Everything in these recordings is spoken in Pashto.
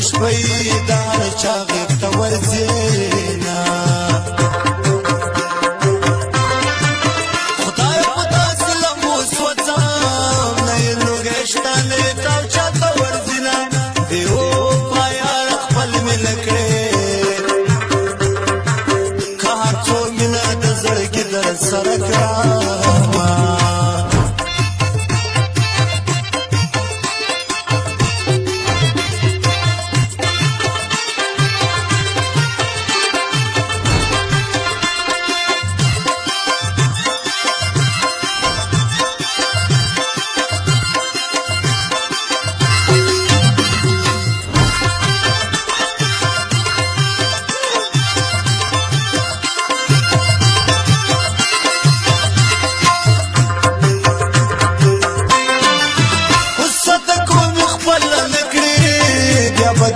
خوش پیدار چاغې ته ورځېنا خدای په داسې لمبو سوځم نه یې لوګی شته نه یې تاوچا ته ورځېنا دیو پایار خپل مینه کړې که هر څو مینه د زړګي در سره کړمه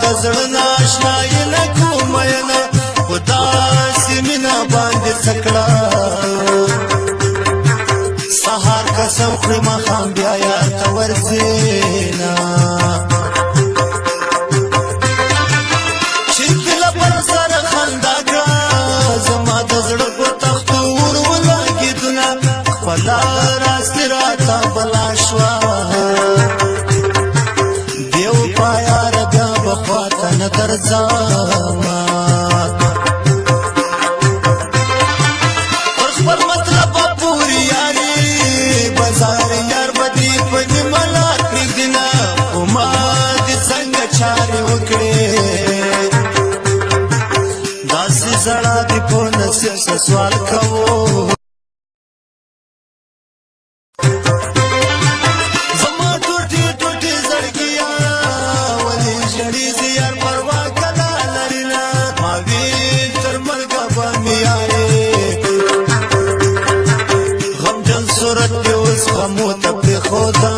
د زړه نه اشنایي نه کومه ینه په داسې مینه باندې څه کړه سهار قسم خورې ماښام بیا یار ته ورځېنه چې کله پر سره خندا کړه زما د زړه په تختو ور ولګېدونه خپله راستې راته بلا شوه نه درځمه پر خپل مطلب پورې یاري بازار یار به دې په نیمه لار پرېږدي خو ما دې څنګه چارې وکړې داسې زړه دې په نصیب څه سوال کوو غمجن صورت دې اوس غمو ته پرېښوده